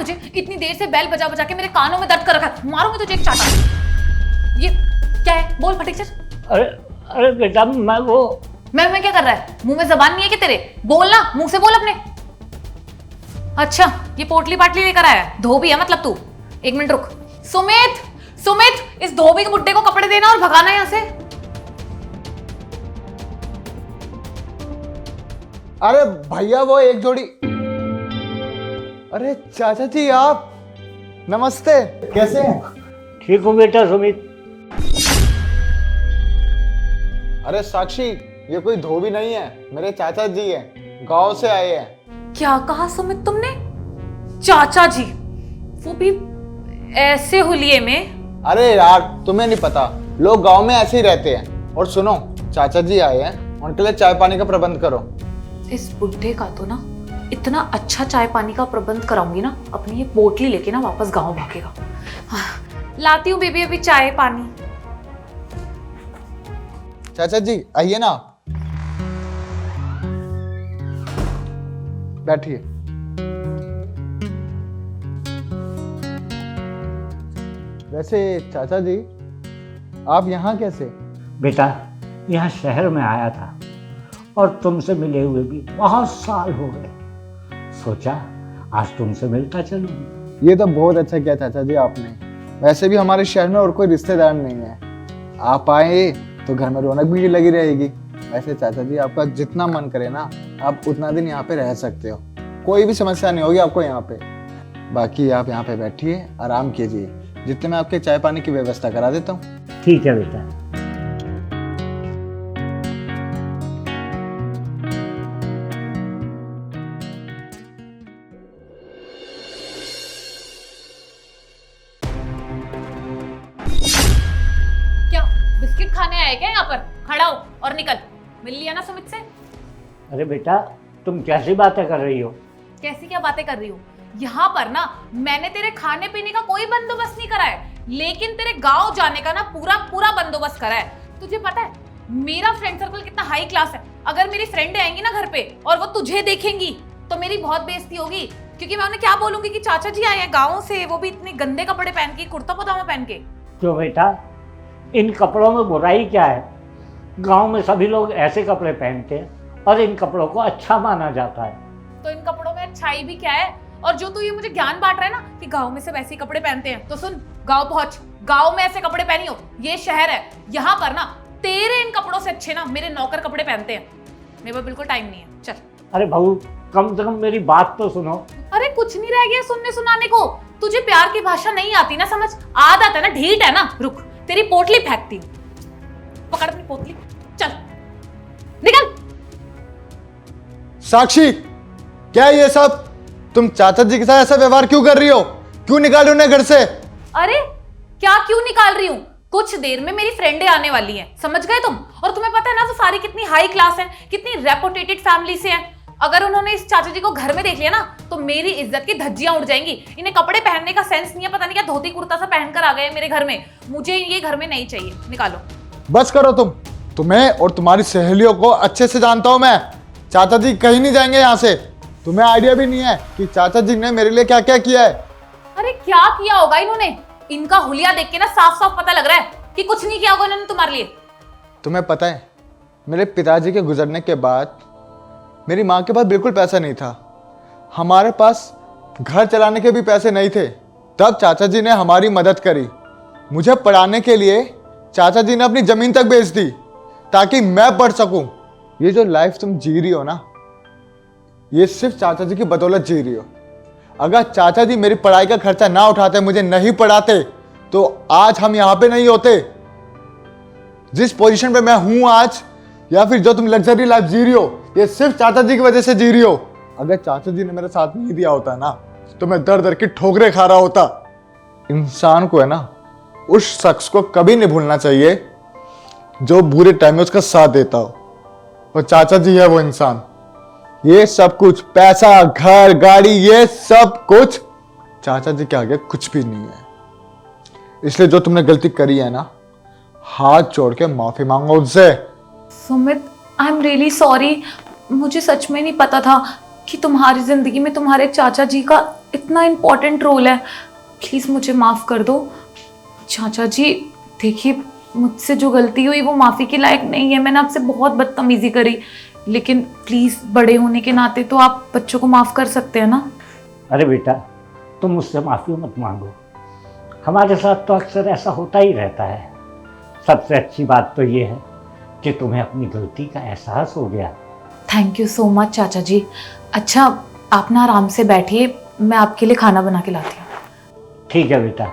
तुझे? इतनी देर से बेल बजा बजा के मेरे कानों में दर्द कर रखा है। मारूंगी तुझे एक चाटा। ये क्या है? बोल फटीक सर। अरे अरे बेटा मैं क्या कर रहा है? मुंह में जबान नहीं है कि तेरे? बोल ना, मुंह से बोल अपने। अच्छा, ये पोटली पाटली लेकर आया है, धोबी है मतलब तू। एक मिनट रुक। सुमित, इस धोबी के बुड्ढे को कपड़े देना और भगाना यहाँ से। अरे भैया वो एक जोड़ी। अरे चाचा जी आप, नमस्ते, कैसे हैं? ठीक हूँ बेटा सुमित। अरे साक्षी, ये कोई धोबी नहीं है, मेरे चाचा जी हैं, गांव से आए हैं। क्या कहा सुमित तुमने? चाचा जी? वो भी ऐसे हुलिये में? अरे यार तुम्हें नहीं पता, लोग गांव में ऐसे ही रहते हैं। और सुनो, चाचा जी आए हैं, उनके लिए चाय पानी का प्रबंध करो। इस बुड्ढे का तो ना इतना अच्छा चाय पानी का प्रबंध कराऊंगी ना, अपनी ये पोटली लेके ना वापस गांव भागेगा। लाती हूँ बेबी अभी चाय पानी। चाचा जी आइए ना, बैठिए। वैसे चाचा जी आप यहाँ कैसे? बेटा यहाँ शहर में आया था और तुमसे मिले हुए भी बहुत साल हो गए, सोचा आज तुमसे मिलता चलूं। ये तो बहुत अच्छा किया चाचा जी आपने। वैसे भी हमारे शहर में और कोई रिश्तेदार नहीं है, आप आए तो घर में रौनक भी लगी रहेगी। वैसे चाचा जी आपका जितना मन करे ना, आप उतना दिन यहाँ पे रह सकते हो, कोई भी समस्या नहीं होगी आपको यहाँ पे। बाकी आप यहाँ पे बैठिए, आराम कीजिए, जितने मैं आपके चाय पानी की व्यवस्था करा देता हूँ। ठीक है बेटा। बिस्किट खाने आए क्या यहाँ पर? खड़ा हो और निकल। मिल लिया ना सुमित से? अरे बेटा तुम कैसी बातें कर रही हो? कैसी क्या बातें कर रही हूँ? यहाँ पर ना मैंने तेरे खाने पीने का कोई बंदोबस्त नहीं करा है, लेकिन तेरे गांव जाने का ना पूरा बंदोबस्त करा है। तुझे पता है मेरा फ्रेंड सर्कल कितना हाई क्लास है? अगर मेरी फ्रेंड आएंगी ना घर पे और वो तुझे देखेंगी तो मेरी बहुत बेइज्जती होगी, क्योंकि मैं उन्हें क्या बोलूंगी कि चाचा जी आए हैं गाँव से, वो भी इतने गंदे कपड़े पहन के, कुर्ता पजामा पहन के। क्यों बेटा, इन कपड़ों में बुराई क्या है? गांव में सभी लोग ऐसे कपड़े पहनते हैं और इन कपड़ों को अच्छा माना जाता है। तो इन कपड़ों में अच्छाई भी क्या है? और जो तू ये मुझे ज्ञान बांट रहा है ना कि गांव में सब ऐसे कपड़े पहनते हैं, तो सुन, गांव पहुंच, गांव में ऐसे कपड़े पहनी हो। ये शहर है, यहाँ पर ना तेरे इन कपड़ों से अच्छे ना मेरे नौकर कपड़े पहनते हैं। मेरे पास बिल्कुल टाइम नहीं है, चल। अरे बहू कम से कम मेरी बात तो सुनो। अरे कुछ नहीं रह गया सुनने सुनाने को। तुझे प्यार की भाषा नहीं आती ना समझ, आदत है ना, ढीठ है ना। रुक, तेरी पोटली फेंकती हूँ, पकड़ अपनी पोटली, चल निकल। साक्षी, क्या ये सब? तुम चाचा जी के साथ ऐसा व्यवहार क्यों कर रही हो? क्यों निकाल उन्हें घर से? अरे क्या क्यों निकाल रही हूँ? कुछ देर में मेरी फ्रेंडें आने वाली हैं, समझ गए तुम? और तुम्हें पता है ना वो सारी कितनी हाई क्लास हैं, कितनी रेपुटेटेड फैमिली से हैं। अगर उन्होंने इस चाचा जी को घर में देख लिया ना तो मेरी इज्जत की धज्जियां उड़ जाएंगी। इन्हें कपड़े पहनने का सेंस नहीं है, पता नहीं क्या धोती कुर्ता सा पहनकर आ गए मेरे घर में। मुझे ये घर में नहीं चाहिए, निकालो। बस करो तुम, तुम्हें और तुम्हारी सहेलियों को अच्छे से जानता हूं मैं। चाचा जी कहीं नहीं जाएंगे यहाँ से। तुम्हें आइडिया भी नहीं है कि चाचा जी ने मेरे लिए क्या क्या किया है। अरे क्या किया होगा इन्होंने? इनका हुलिया देख के ना साफ साफ पता लग रहा है कि कुछ नहीं किया होगा इन्होंने तुम्हारे लिए। तुम्हें पता है, मेरे पिताजी के गुजरने के बाद मेरी माँ के पास बिल्कुल पैसा नहीं था। हमारे पास घर चलाने के भी पैसे नहीं थे। तब चाचा जी ने हमारी मदद करी। मुझे पढ़ाने के लिए चाचा जी ने अपनी ज़मीन तक बेच दी ताकि मैं पढ़ सकूं। ये जो लाइफ तुम जी रही हो ना, ये सिर्फ चाचा जी की बदौलत जी रही हो। अगर चाचा जी मेरी पढ़ाई का खर्चा ना उठाते, मुझे नहीं पढ़ाते, तो आज हम यहाँ पे नहीं होते। जिस पोजीशन पे मैं हूं आज, या फिर जो तुम लग्जरी लाइफ जी रही हो, ये सिर्फ चाचा जी की वजह से जी रही हो। अगर चाचा जी ने मेरा साथ नहीं दिया होता ना, तो मैं दर दर की ठोकरें खा रहा होता। इंसान को है ना, उस शख्स को कभी नहीं भूलना चाहिए जो बुरे टाइम में उसका साथ देता हो। और चाचा जी है वो इंसान। ये सब कुछ, पैसा, घर, गाड़ी, ये सब कुछ चाचा जी के आगे कुछ भी नहीं है। इसलिए जो तुमने गलती करी है ना, हाथ जोड़ के माफी मांगो उनसे। Sumit, I am really sorry. मुझे सच में नहीं पता था कि तुम्हारी जिंदगी में तुम्हारे चाचा जी का इतना इम्पोर्टेंट रोल है, प्लीज़ मुझे माफ़ कर दो। चाचा जी देखिए, मुझसे जो गलती हुई वो माफ़ी के लायक नहीं है, मैंने आपसे बहुत बदतमीज़ी करी, लेकिन प्लीज़ बड़े होने के नाते तो आप बच्चों को माफ़ कर सकते हैं ना। अरे बेटा, तुम मुझसे माफ़ी मत मांगो, हमारे साथ तो अक्सर ऐसा होता ही रहता है। सबसे अच्छी बात तो ये है कि तुम्हें अपनी गलती का एहसास हो गया। थैंक यू सो मच चाचा जी। अच्छा, आप ना आराम से बैठिए, मैं आपके लिए खाना बना के लाती हूँ। ठीक है बेटा।